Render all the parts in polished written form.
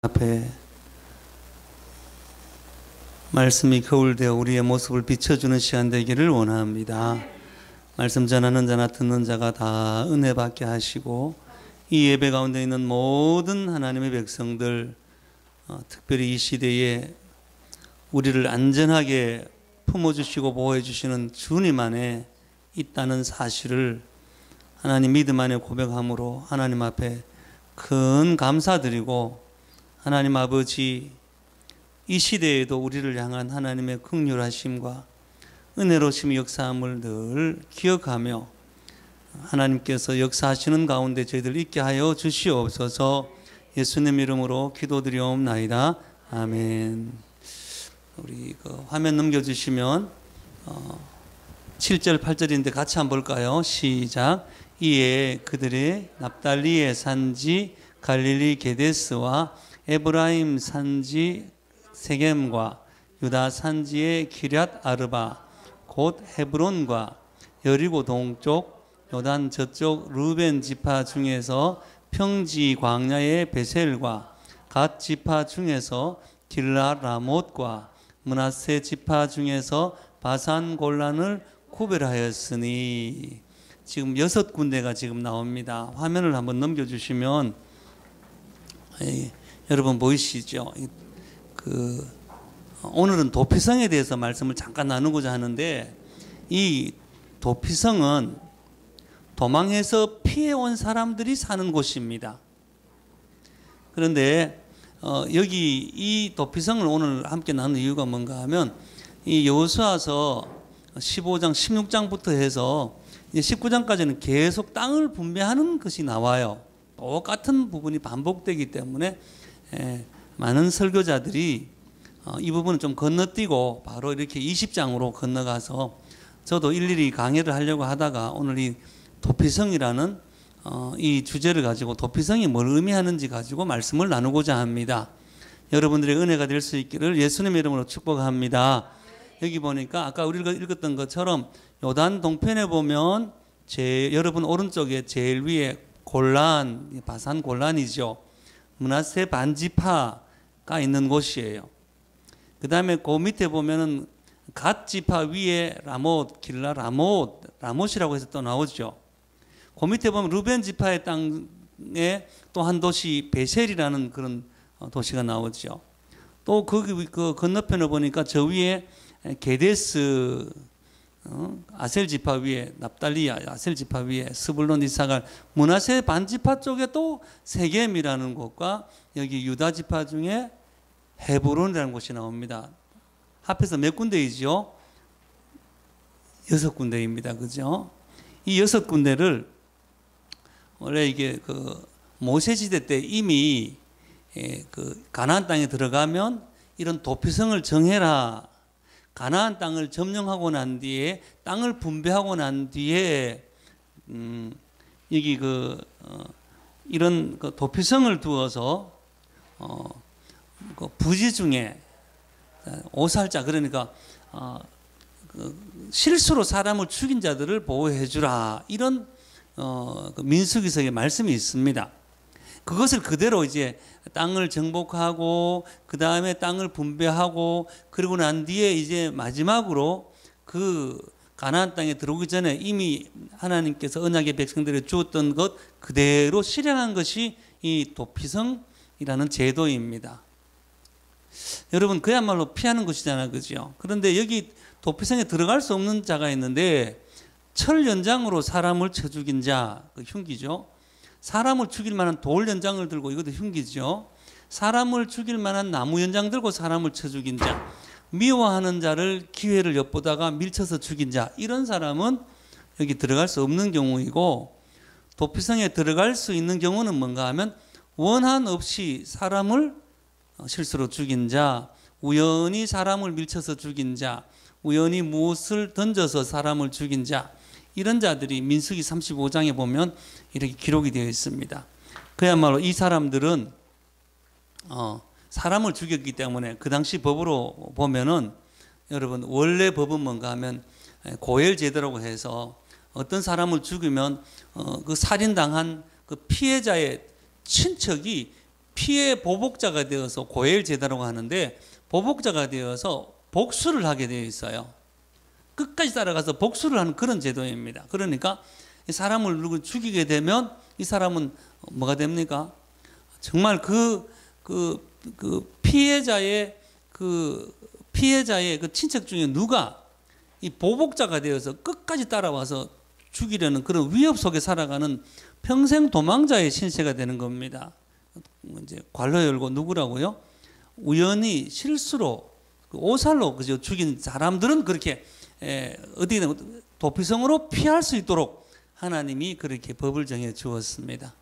앞에 말씀이 거울 되어 우리의 모습을 비춰주는 시간 되기를 원합니다. 말씀 전하는 자나 듣는 자가 다 은혜 받게 하시고 이 예배 가운데 있는 모든 하나님의 백성들, 특별히 이 시대에 우리를 안전하게 품어주시고 보호해주시는 주님 안에 있다는 사실을 하나님 믿음 안에 고백함으로 하나님 앞에 큰 감사드리고, 하나님 아버지, 이 시대에도 우리를 향한 하나님의 긍휼하심과 은혜로우심의 역사함을 늘 기억하며 하나님께서 역사하시는 가운데 저희들 있게 하여 주시옵소서. 예수님 이름으로 기도드리옵나이다. 아멘. 우리 화면 넘겨주시면 7절 8절인데 같이 한번 볼까요? 시작. 이에 그들의 납달리의 산지 갈릴리 게데스와 에브라임 산지 세겜과 유다 산지의 기럇 아르바 곧 헤브론과 여리고 동쪽 요단 저쪽 루벤 지파 중에서 평지 광야의 베셀과 갓 지파 중에서 길라 라못과 므낫세 지파 중에서 바산 골란을 구별하였으니, 지금 6군데가 지금 나옵니다. 화면을 한번 넘겨주시면 여러분 보이시죠? 오늘은 도피성에 대해서 말씀을 잠깐 나누고자 하는데, 이 도피성은 도망해서 피해온 사람들이 사는 곳입니다. 그런데 여기 이 도피성을 오늘 함께 나눈 이유가 뭔가 하면, 이 여호수아서 15장 16장부터 해서 19장까지는 계속 땅을 분배하는 것이 나와요. 똑같은 부분이 반복되기 때문에 많은 설교자들이 이 부분은 좀 건너뛰고 바로 이렇게 20장으로 건너가서, 저도 일일이 강의를 하려고 하다가 오늘 이 도피성이라는 이 주제를 가지고 도피성이 뭘 의미하는지 가지고 말씀을 나누고자 합니다. 여러분들의 은혜가 될 수 있기를 예수님의 이름으로 축복합니다. 여기 보니까 아까 우리가 읽었던 것처럼 요단 동편에 보면 여러분 오른쪽에 제일 위에 골란, 바산 골란이죠. 므낫세 반지파가 있는 곳이에요. 그 다음에 그 밑에 보면은 갓 지파 위에 라못, 길라 라못이라고 해서 또 나오죠. 그 밑에 보면 루벤 지파의 땅에 또 한 도시 베셀이라는 그런 도시가 나오죠. 또 그 건너편을 보니까 저 위에 게데스, 아셀 지파 위에 납달리 아셀 지파 위에 스불론 이사갈, 므낫세 반지파 쪽에 또 세겜이라는 곳과 여기 유다 지파 중에 헤브론이라는 곳이 나옵니다. 합해서 몇 군데이죠? 6군데입니다. 그죠? 이 6군데를 원래 이게 모세 시대 때 이미 가나안 땅에 들어가면 이런 도피성을 정해라. 가나안 땅을 점령하고 난 뒤에, 땅을 분배하고 난 뒤에 여기 이런 도피성을 두어서 부지 중에 오살자, 그러니까 실수로 사람을 죽인 자들을 보호해 주라, 이런 민수기서의 말씀이 있습니다. 그것을 그대로 이제 땅을 정복하고 그 다음에 땅을 분배하고 그러고 난 뒤에 이제 마지막으로 그 가나안 땅에 들어오기 전에 이미 하나님께서 언약의 백성들에게 주었던 것 그대로 실행한 것이 이 도피성이라는 제도입니다. 여러분, 그야말로 피하는 것이잖아요. 그죠? 그런데 여기 도피성에 들어갈 수 없는 자가 있는데, 철 연장으로 사람을 쳐 죽인 자, 그 흉기죠. 사람을 죽일 만한 돌 연장을 들고, 이것도 흉기죠. 사람을 죽일 만한 나무 연장 들고 사람을 쳐 죽인 자, 미워하는 자를 기회를 엿보다가 밀쳐서 죽인 자, 이런 사람은 여기 들어갈 수 없는 경우이고, 도피성에 들어갈 수 있는 경우는 뭔가 하면 원한 없이 사람을 실수로 죽인 자, 우연히 사람을 밀쳐서 죽인 자, 우연히 무엇을 던져서 사람을 죽인 자, 이런 자들이 민수기 35장에 보면 이렇게 기록이 되어 있습니다. 그야말로 이 사람들은 사람을 죽였기 때문에 그 당시 법으로 보면은, 여러분 원래 법은 뭔가 하면 고엘 제도라고 해서 어떤 사람을 죽이면 그 살인당한 그 피해자의 친척이 피의 보복자가 되어서 고엘 제다라고 하는데 보복자가 되어서 복수를 하게 되어 있어요. 끝까지 따라가서 복수를 하는 그런 제도입니다. 그러니까 이 사람을 누구 죽이게 되면 이 사람은 뭐가 됩니까? 정말 그 피해자의 그 친척 중에 누가 이 보복자가 되어서 끝까지 따라와서 죽이려는 그런 위협 속에 살아가는 평생 도망자의 신세가 되는 겁니다. 이제 괄호 열고 누구라고요? 우연히 실수로 오살로 그저 죽인 사람들은 그렇게 어디든 도피성으로 피할 수 있도록 하나님이 그렇게 법을 정해 주었습니다.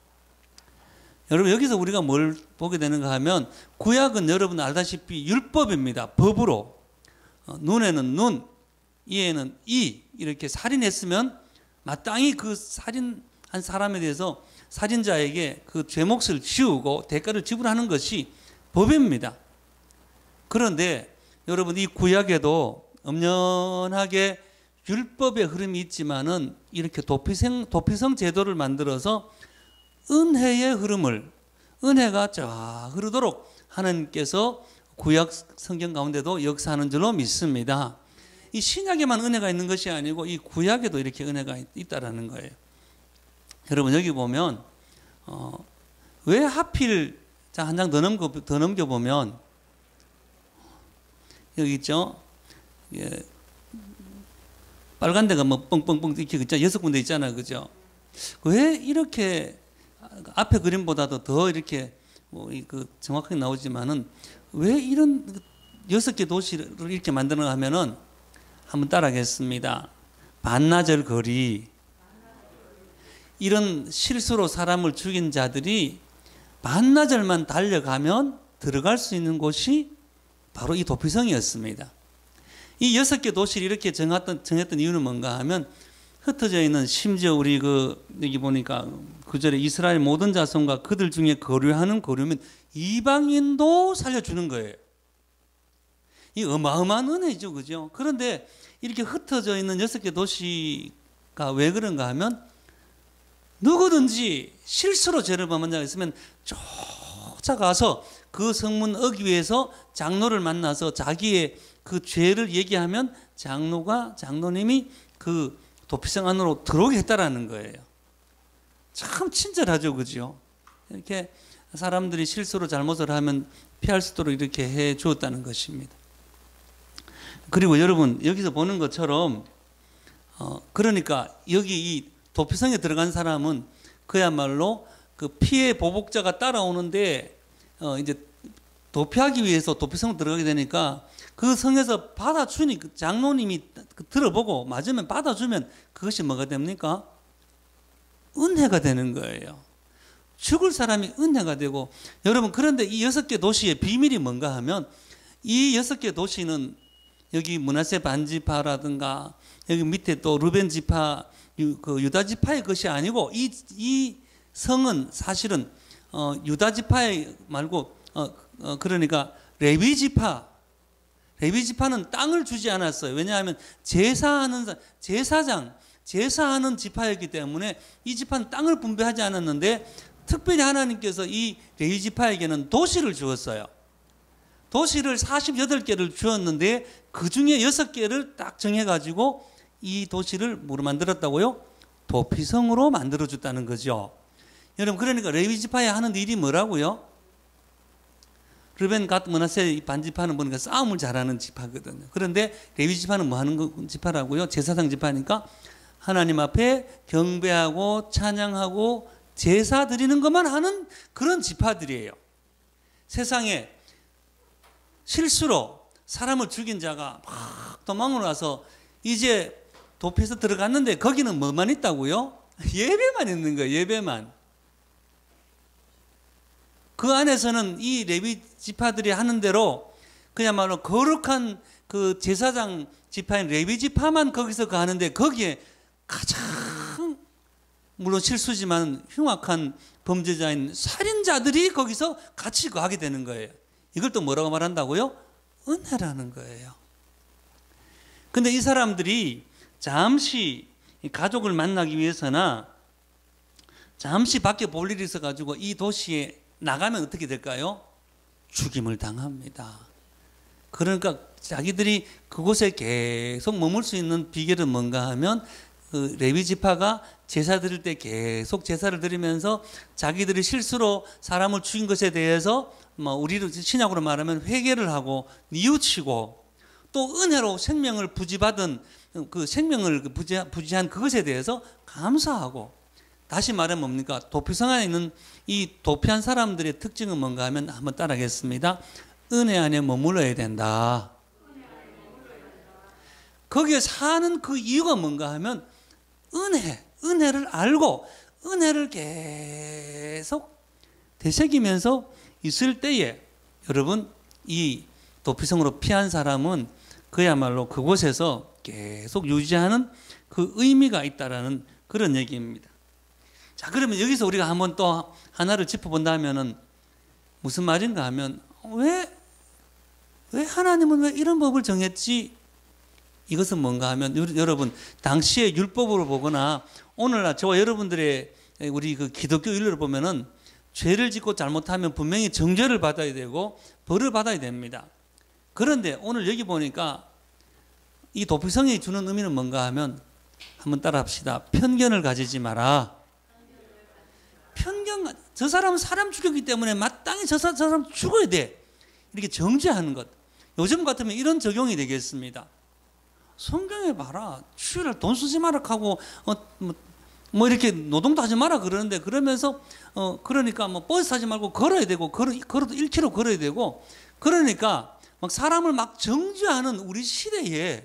여러분 여기서 우리가 뭘 보게 되는가 하면 구약은 여러분 알다시피 율법입니다. 법으로 눈에는 눈, 이에는 이 이렇게 살인했으면 마땅히 그 살인한 사람에 대해서 살인자에게 그 죄몫을 지우고 대가를 지불하는 것이 법입니다. 그런데 여러분 이 구약에도 엄연하게 율법의 흐름이 있지만은 이렇게 도피성 제도를 만들어서 은혜의 흐름을 은혜가 쫙 흐르도록 하나님께서 구약 성경 가운데도 역사하는 줄로 믿습니다. 이 신약에만 은혜가 있는 것이 아니고 이 구약에도 이렇게 은혜가 있다라는 거예요. 여러분 여기 보면 왜 하필 한 장 더 넘겨보면 여기 있죠. 예. 빨간 데가 뭐 뻥뻥뻥 이렇게 있잖아. 6군데 있잖아요. 그죠? 왜 이렇게 앞에 그림보다도 더 이렇게 뭐 정확하게 나오지만은 왜 이런 6개 도시를 이렇게 만드는가 하면은 한번 따라하겠습니다. 반나절 거리. 이런 실수로 사람을 죽인 자들이 반나절만 달려가면 들어갈 수 있는 곳이 바로 이 도피성이었습니다. 이 6개 도시를 이렇게 정했던 이유는 뭔가 하면 흩어져 있는 심지어 우리 여기 보니까 구절에 이스라엘 모든 자손과 그들 중에 거류하는 거류면 이방인도 살려주는 거예요. 이 어마어마한 은혜죠. 그죠? 그런데 이렇게 흩어져 있는 6개 도시가 왜 그런가 하면 누구든지 실수로 죄를 범한 자가 있으면 쫓아가서 그 성문 어귀에서 장로를 만나서 자기의 그 죄를 얘기하면 장로님이 그 도피성 안으로 들어오게 했다라는 거예요. 참 친절하죠. 그죠? 이렇게 사람들이 실수로 잘못을 하면 피할 수 있도록 이렇게 해 주었다는 것입니다. 그리고 여러분 여기서 보는 것처럼 그러니까 여기 이 도피성에 들어간 사람은 그야말로 그 피해 보복자가 따라오는데 이제 도피하기 위해서 도피성으로 들어가게 되니까 그 성에서 받아주니 장로님이 들어보고 맞으면 받아주면 그것이 뭐가 됩니까? 은혜가 되는 거예요. 죽을 사람이 은혜가 되고 여러분 그런데 이 6개 도시의 비밀이 뭔가 하면 이 6개 도시는 여기 므낫세 반지파라든가 여기 밑에 또 루벤 지파 그 유다 지파의 것이 아니고 이 성은 사실은 유다 지파의 말고 그러니까 레위 지파는 땅을 주지 않았어요. 왜냐하면 제사하는 지파였기 때문에 이 지파는 땅을 분배하지 않았는데 특별히 하나님께서 이 레위 지파에게는 도시를 주었어요. 도시를 48개를 주었는데 그 중에 6개를 딱 정해가지고 이 도시를 뭐로 만들었다고요? 도피성으로 만들어줬다는 거죠. 여러분 그러니까 레위 지파에 하는 일이 뭐라고요? 르벤 갓 므낫세 반지파는 보니까 싸움을 잘하는 지파거든요. 그런데 레위 지파는 뭐 하는 지파라고요? 제사장 지파니까 하나님 앞에 경배하고 찬양하고 제사 드리는 것만 하는 그런 지파들이에요. 세상에 실수로 사람을 죽인 자가 막 도망을 와서 이제 도피해서 들어갔는데 거기는 뭐만 있다고요? 예배만 있는 거예요. 예배만. 그 안에서는 이 레위 지파들이 하는 대로 그야말로 거룩한 그 제사장 지파인 레위 지파만 거기서 가는데 거기에 가장 물론 실수지만 흉악한 범죄자인 살인자들이 거기서 같이 가게 되는 거예요. 이걸 또 뭐라고 말한다고요? 은혜라는 거예요. 근데 이 사람들이 잠시 가족을 만나기 위해서나 잠시 밖에 볼 일이 있어가지고 이 도시에 나가면 어떻게 될까요? 죽임을 당합니다. 그러니까 자기들이 그곳에 계속 머물 수 있는 비결은 뭔가 하면 그 레위 지파가 제사 드릴 때 계속 제사를 드리면서 자기들이 실수로 사람을 죽인 것에 대해서 뭐 우리로 신약으로 말하면 회개를 하고 뉘우치고 또 은혜로 생명을 부지받은 그 생명을 부지한 그것에 대해서 감사하고, 다시 말하면 뭡니까? 도피성 안에 있는 이 도피한 사람들의 특징은 뭔가 하면 한번 따라하겠습니다. 은혜 안에 머물러야 된다. 거기에 사는 그 이유가 뭔가 하면 은혜를 알고 은혜를 계속 되새기면서 있을 때에 여러분, 이 도피성으로 피한 사람은 그야말로 그곳에서 계속 유지하는 그 의미가 있다라는 그런 얘기입니다. 자, 그러면 여기서 우리가 한번 또 하나를 짚어본다면은 무슨 말인가 하면 왜 하나님은 왜 이런 법을 정했지? 이것은 뭔가 하면 여러분, 당시의 율법으로 보거나 오늘날 저와 여러분들의 우리 그 기독교 윤리를 보면은 죄를 짓고 잘못하면 분명히 정죄를 받아야 되고 벌을 받아야 됩니다. 그런데 오늘 여기 보니까 이 도피성이 주는 의미는 뭔가 하면 한번 따라 합시다. 편견을 가지지 마라. 저 사람은 사람 죽였기 때문에 마땅히 저 사람 죽어야 돼. 이렇게 정죄하는 것. 요즘 같으면 이런 적용이 되겠습니다. 성경에 봐라. 주일날 돈 쓰지 마라 하고 뭐 이렇게 노동도 하지 마라 그러는데, 그러면서 그러니까 뭐 버스 타지 말고 걸어야 되고 걸어도 1km 걸어야 되고, 그러니까 막 사람을 막 정죄하는 우리 시대의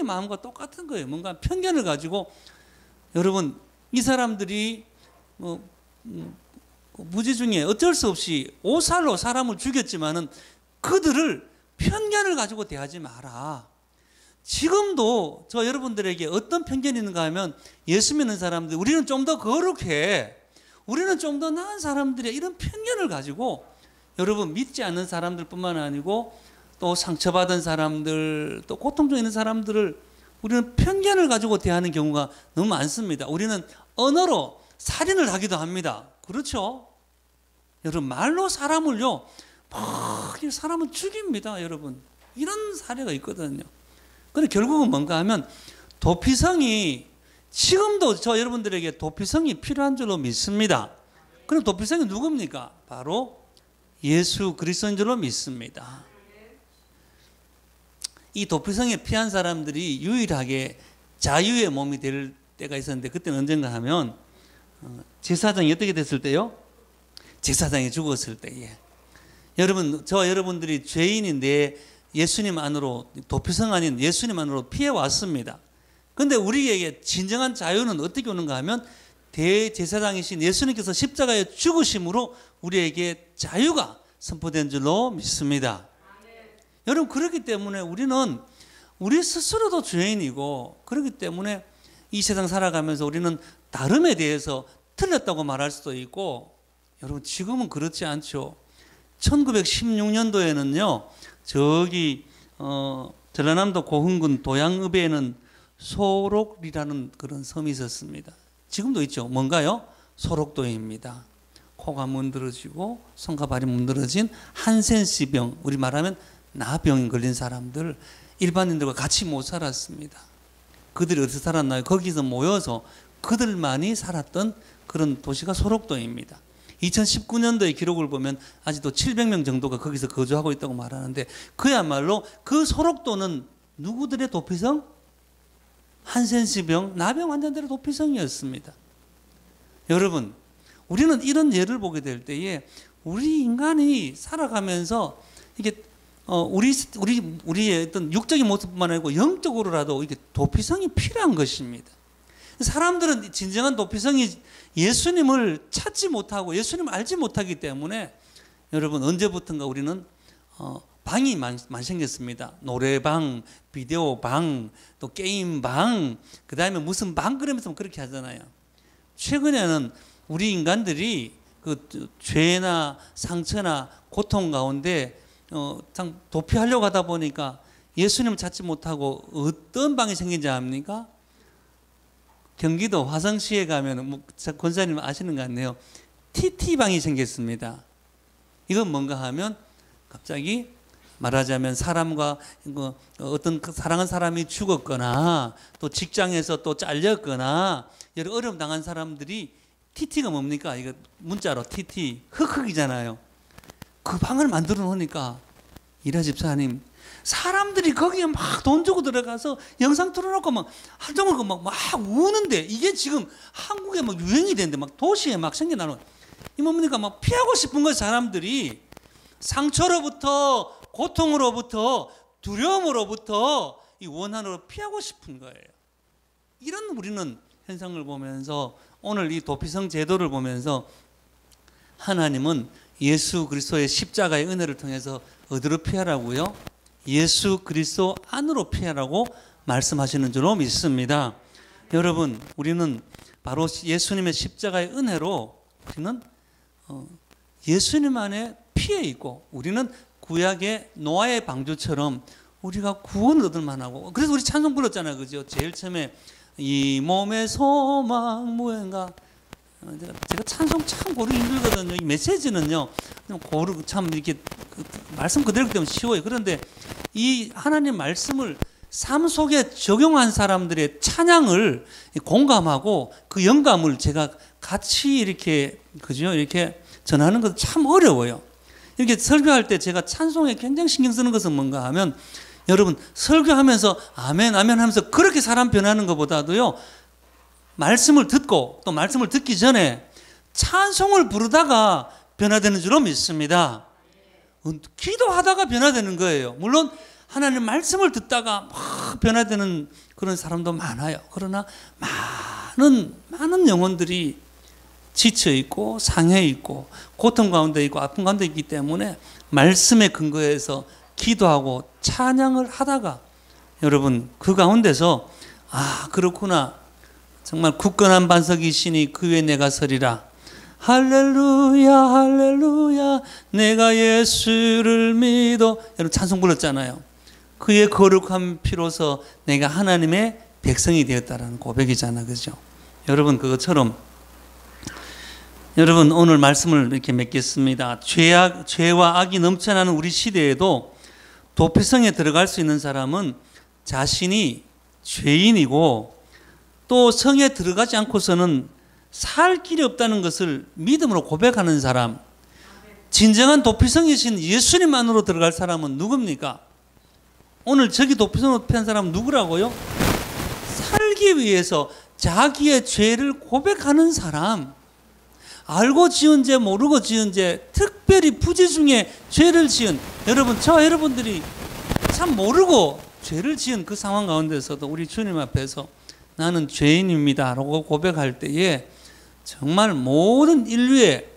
마음과 똑같은 거예요. 뭔가 편견을 가지고 여러분, 이 사람들이 무지 중에 어쩔 수 없이 오살로 사람을 죽였지만은 그들을 편견을 가지고 대하지 마라. 지금도 저 여러분들에게 어떤 편견이 있는가 하면 예수 믿는 사람들, 우리는 좀 더 거룩해, 우리는 좀 더 나은 사람들이야, 이런 편견을 가지고 여러분, 믿지 않는 사람들뿐만 아니고 또 상처받은 사람들, 또 고통 중에 있는 사람들을 우리는 편견을 가지고 대하는 경우가 너무 많습니다. 우리는 언어로 살인을 하기도 합니다. 그렇죠? 여러분, 말로 사람을요 막 사람을 죽입니다. 여러분, 이런 사례가 있거든요. 그런데 결국은 뭔가 하면 도피성이 지금도 저 여러분들에게 도피성이 필요한 줄로 믿습니다. 그럼 도피성이 누굽니까? 바로 예수 그리스도인 줄로 믿습니다. 이 도피성에 피한 사람들이 유일하게 자유의 몸이 될 때가 있었는데, 그때는 언젠가 하면 제사장이 어떻게 됐을 때요? 제사장이 죽었을 때에. 여러분, 저와 여러분들이 죄인인데 예수님 안으로, 도피성 아닌 예수님 안으로 피해 왔습니다. 그런데 우리에게 진정한 자유는 어떻게 오는가 하면 대제사장이신 예수님께서 십자가에 죽으심으로 우리에게 자유가 선포된 줄로 믿습니다. 여러분, 그렇기 때문에 우리는 우리 스스로도 죄인이고, 그렇기 때문에 이 세상 살아가면서 우리는 다름에 대해서 틀렸다고 말할 수도 있고, 여러분, 지금은 그렇지 않죠. 1916년도에는요 저기 전라남도 고흥군 도양읍에는 소록리라는 그런 섬이 있었습니다. 지금도 있죠. 뭔가요? 소록도입니다. 코가 문드러지고 손과 발이 문드러진 한센시병, 우리 말하면 나병 걸린 사람들, 일반인들과 같이 못 살았습니다. 그들이 어디서 살았나요? 거기서 모여서 그들만이 살았던 그런 도시가 소록도입니다. 2019년도의 기록을 보면 아직도 700명 정도가 거기서 거주하고 있다고 말하는데, 그야말로 그 소록도는 누구들의 도피성? 한센시병, 나병 환자들의 도피성이었습니다. 여러분, 우리는 이런 예를 보게 될 때에 우리 인간이 살아가면서 이게 우리의 어떤 육적인 모습뿐만 아니고 영적으로라도 이게 도피성이 필요한 것입니다. 사람들은 진정한 도피성이 예수님을 찾지 못하고 예수님을 알지 못하기 때문에 여러분, 언제부턴가 우리는 방이 많이 생겼습니다. 노래방, 비디오방, 또 게임방, 그 다음에 무슨 방 그러면서 그렇게 하잖아요. 최근에는 우리 인간들이 그 죄나 상처나 고통 가운데 참 도피하려고 하다 보니까 예수님을 찾지 못하고 어떤 방이 생긴지 압니까? 경기도 화성시에 가면 권사님 아시는 것 같네요. TT방이 생겼습니다. 이건 뭔가 하면 갑자기 말하자면 사람과 어떤 사랑하는 사람이 죽었거나 또 직장에서 또 잘렸거나 여러 어려움 당한 사람들이 TT가 뭡니까? 이거 문자로 TT 흑흑이잖아요. 그 방을 만들어 놓으니까 이라 집사님 사람들이 거기에 막 돈 주고 들어가서 영상 틀어놓고 막 한정을 막 우는데 이게 지금 한국에 막 유행이 되는데 막 도시에 막 생겨나는 이 뭡니까? 막 피하고 싶은 거 사람들이 상처로부터 고통으로부터 두려움으로부터 이 원한으로 피하고 싶은 거예요. 이런 우리는 현상을 보면서 오늘 이 도피성 제도를 보면서 하나님은 예수 그리스도의 십자가의 은혜를 통해서 어디로 피하라고요? 예수 그리스도 안으로 피하라고 말씀하시는 줄로 믿습니다. 여러분 우리는 바로 예수님의 십자가의 은혜로 우리는 예수님 안에 피해 있고 우리는 구약의 노아의 방주처럼 우리가 구원을 얻을 만하고 그래서 우리 찬송 불렀잖아요. 그죠? 제일 처음에 이 몸의 소망 무언가 제가 찬송 참 고르기 힘들거든요. 이 메시지는요 고르고 참 이렇게 말씀 그대로 때문에 쉬워요. 그런데 이 하나님 말씀을 삶 속에 적용한 사람들의 찬양을 공감하고 그 영감을 제가 같이 이렇게 그죠? 이렇게 전하는 것도 참 어려워요. 이렇게 설교할 때 제가 찬송에 굉장히 신경 쓰는 것은 뭔가 하면 여러분 설교하면서 아멘 아멘 하면서 그렇게 사람 변하는 것보다도요 말씀을 듣고 또 말씀을 듣기 전에 찬송을 부르다가 변화되는 줄로 믿습니다. 기도하다가 변화되는 거예요. 물론 하나님 말씀을 듣다가 막 변화되는 그런 사람도 많아요. 그러나 많은 영혼들이 지쳐 있고 상해 있고 고통 가운데 있고 아픔 가운데 있기 때문에 말씀에 근거해서 기도하고 찬양을 하다가 여러분 그 가운데서 그렇구나 정말 굳건한 반석이시니 그 위에 내가 서리라 할렐루야 할렐루야 내가 예수를 믿어 여러분 찬송 불렀잖아요. 그의 거룩한 피로서 내가 하나님의 백성이 되었다라는 고백이잖아. 그죠? 여러분 그것처럼 여러분 오늘 말씀을 이렇게 맺겠습니다. 죄와 악이 넘쳐나는 우리 시대에도 도피성에 들어갈 수 있는 사람은 자신이 죄인이고 또 성에 들어가지 않고서는 살 길이 없다는 것을 믿음으로 고백하는 사람, 진정한 도피성이신 예수님만으로 들어갈 사람은 누굽니까? 오늘 저기 도피성으로 피한 사람은 누구라고요? 살기 위해서 자기의 죄를 고백하는 사람, 알고 지은 죄 모르고 지은 죄 특별히 부재 중에 죄를 지은 여러분 저와 여러분들이 참 모르고 죄를 지은 그 상황 가운데서도 우리 주님 앞에서 나는 죄인입니다 라고 고백할 때에 정말 모든 인류의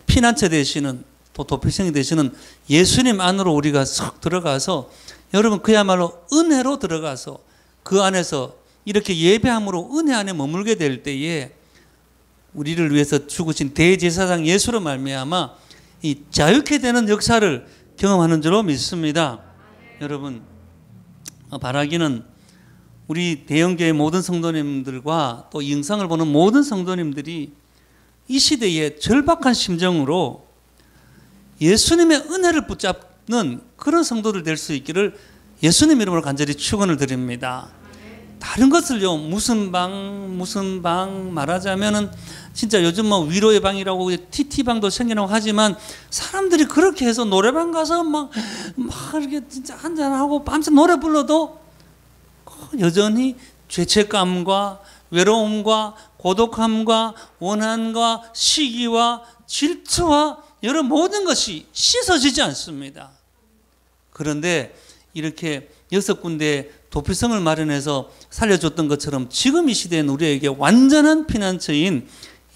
피난처 되시는 또 도피성이 되시는 예수님 안으로 우리가 쏙 들어가서 여러분 그야말로 은혜로 들어가서 그 안에서 이렇게 예배함으로 은혜 안에 머물게 될 때에 우리를 위해서 죽으신 대제사장 예수로 말미암아 이 자유케 되는 역사를 경험하는 줄로 믿습니다. 여러분 바라기는 우리 대형교회 모든 성도님들과 또 영상을 보는 모든 성도님들이 이 시대에 절박한 심정으로 예수님의 은혜를 붙잡는 그런 성도들 될 수 있기를 예수님 이름으로 간절히 축원을 드립니다. 다른 것을요 무슨 방 말하자면은 진짜 요즘 뭐 위로의 방이라고 TT방도 생겨나고 하지만 사람들이 그렇게 해서 노래방 가서 막 이렇게 진짜 한잔하고 밤새 노래 불러도 여전히 죄책감과 외로움과 고독함과 원한과 시기와 질투와 여러 모든 것이 씻어지지 않습니다. 그런데 이렇게 6군데 도피성을 마련해서 살려줬던 것처럼 지금 이 시대에는 우리에게 완전한 피난처인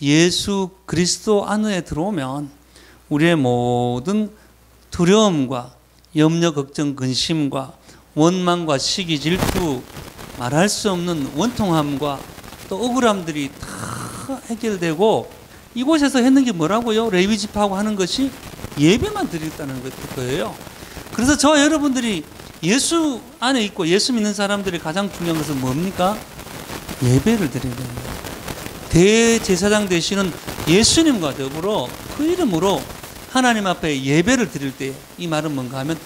예수 그리스도 안에 들어오면 우리의 모든 두려움과 염려, 걱정, 근심과 원망과 시기, 질투, 말할 수 없는 원통함과 또 억울함들이 다 해결되고 이곳에서 했는 게 뭐라고요? 레위 집회하고 하는 것이 예배만 드리겠다는 거예요. 그래서 저와 여러분들이 예수 안에 있고 예수 믿는 사람들이 가장 중요한 것은 뭡니까? 예배를 드려야 됩니다. 대제사장 되시는 예수님과 더불어 그 이름으로 하나님 앞에 예배를 드릴 때, 이 말은 뭔가 하면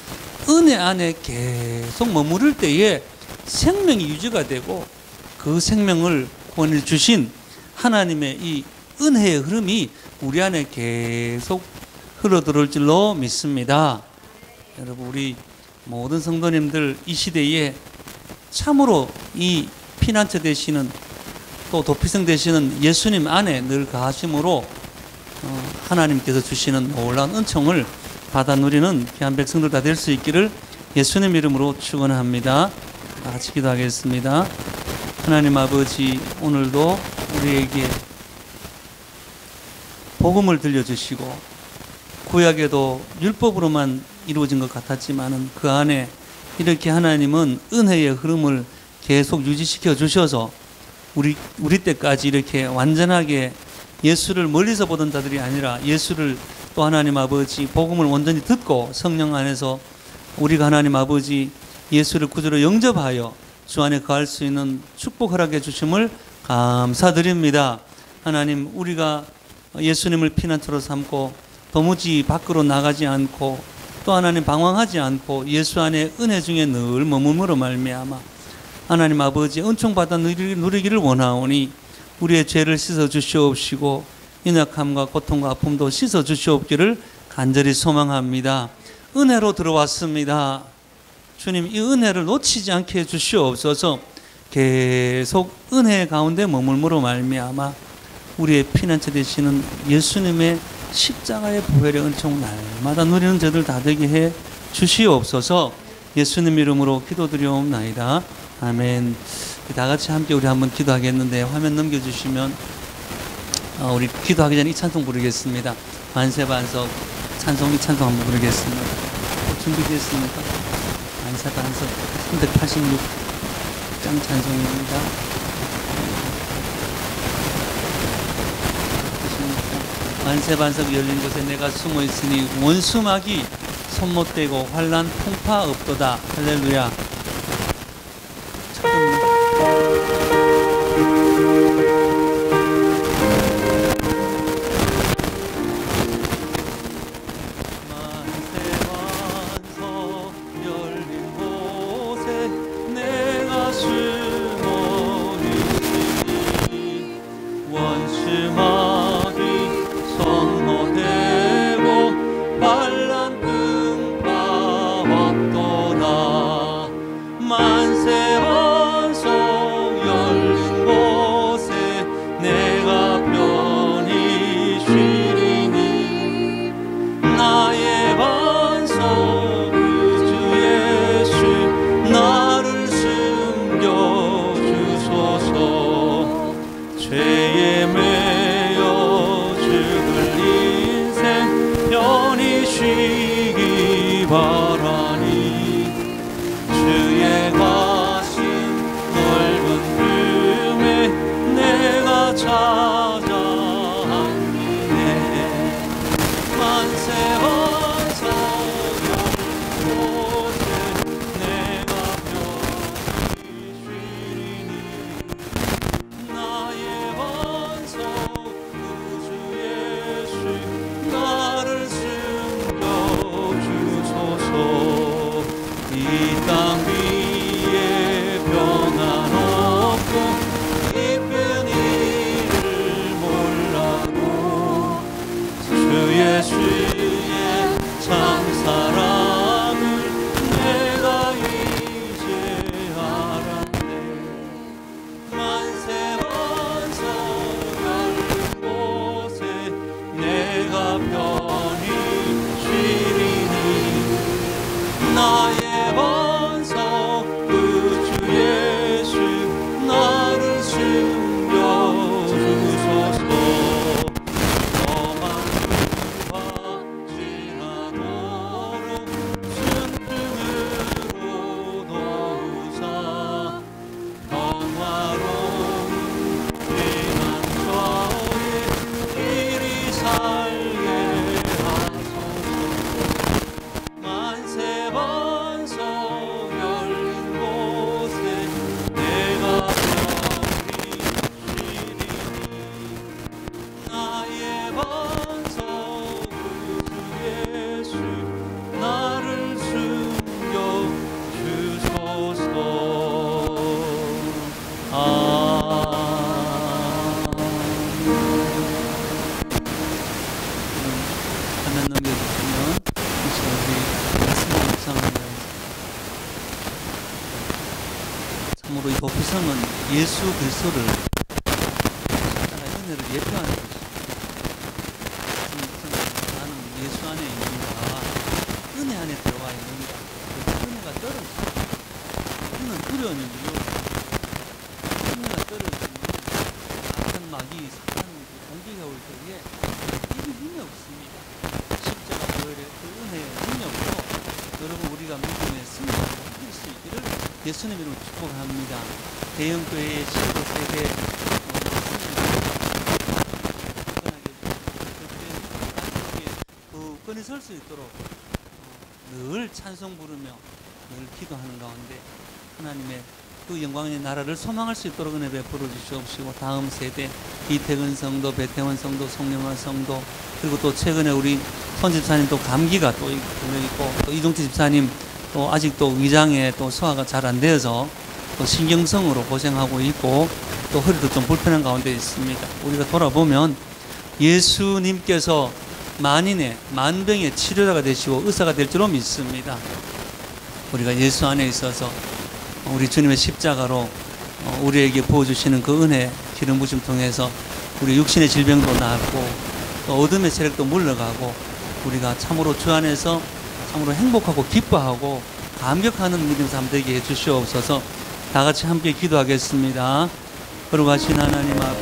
은혜 안에 계속 머무를 때에 생명이 유지가 되고 그 생명을 구원해 주신 하나님의 이 은혜의 흐름이 우리 안에 계속 흘러들어올 줄로 믿습니다. 여러분, 우리 모든 성도님들 이 시대에 참으로 이 피난처 되시는, 또 도피성 되시는 예수님 안에 늘 가심으로 하나님께서 주시는 놀라운 은총을 받아 누리는 귀한 백성들 다 될 수 있기를 예수님 이름으로 축원합니다. 다 같이 기도하겠습니다. 하나님 아버지, 오늘도 우리에게 복음을 들려주시고 구약에도 율법으로만 이루어진 것 같았지만은 그 안에 이렇게 하나님은 은혜의 흐름을 계속 유지시켜 주셔서 우리 때까지 이렇게 완전하게 예수를 멀리서 보던 자들이 아니라 예수를 또 하나님 아버지 복음을 온전히 듣고 성령 안에서 우리가 하나님 아버지 예수를 구주로 영접하여 주 안에 거할 수 있는 축복 허락해 주심을 감사드립니다. 하나님, 우리가 예수님을 피난처로 삼고 도무지 밖으로 나가지 않고 또 하나님 방황하지 않고 예수 안에 은혜 중에 늘 머물므로 말미암아 하나님 아버지 은총 받아 누리기를 원하오니 우리의 죄를 씻어 주시옵시고 연약함과 고통과 아픔도 씻어 주시옵기를 간절히 소망합니다. 은혜로 들어왔습니다. 주님, 이 은혜를 놓치지 않게 해 주시옵소서. 계속 은혜 가운데 머물므로 말미암아 우리의 피난처 되시는 예수님의 십자가의 보혈의 은총 날마다 누리는 저들 다 되게 해 주시옵소서. 예수님 이름으로 기도드리옵나이다. 아멘. 다 같이 함께 우리 한번 기도하겠는데 화면 넘겨주시면 우리 기도하기 전에 이 찬송 부르겠습니다. 만세반석 찬송, 이 찬송 한번 부르겠습니다. 준비됐습니까? 만세반석 386장 찬송입니다. 만세반석 열린 곳에 내가 숨어 있으니 원수막이 손못대고 환난 풍파 없도다. 할렐루야. 참으로 이 도피성은 예수 그리스도를 십자가의 은혜를 예표하는 것입니다. 나는 예수 안에 있는가, 은혜 안에 들어와 있는가. 은혜가 떨어지고 우리는 두려움이 무료로 은혜가 떨어지면 악한 마귀 사탄 공격해 올 때에 이길 힘이 없습니다. 십자가 보혈의 그 은혜의 능력으로 여러분 우리가 믿음의 승리를 이길 수 있기를 예수님 이름으로 축복합니다. 대형교회의 15세대 굳건히 설 수 있도록 늘 찬송 부르며 늘 기도하는 가운데 하나님의 그 영광의 나라를 소망할 수 있도록 은혜 베풀어 주시옵시고, 다음 세대 이태근 성도, 배태원 성도, 송영화 성도, 그리고 또 최근에 우리 손 집사님 또 감기가 또 있고, 또 이종태 집사님 또 아직도 위장에 또 소화가 잘 안 되어서 또 신경성으로 고생하고 있고, 또 허리도 좀 불편한 가운데 있습니다. 우리가 돌아보면 예수님께서 만인의 만병의 치료자가 되시고 의사가 될 줄로 믿습니다. 우리가 예수 안에 있어서 우리 주님의 십자가로 우리에게 부어주시는 그 은혜 기름 부심 통해서 우리 육신의 질병도 낫고 또 어둠의 세력도 물러가고 우리가 참으로 주 안에서 참으로 행복하고 기뻐하고 감격하는 믿음 삶 되게 해주시옵소서. 다 같이 함께 기도하겠습니다. 거룩하신 하나님 아버지,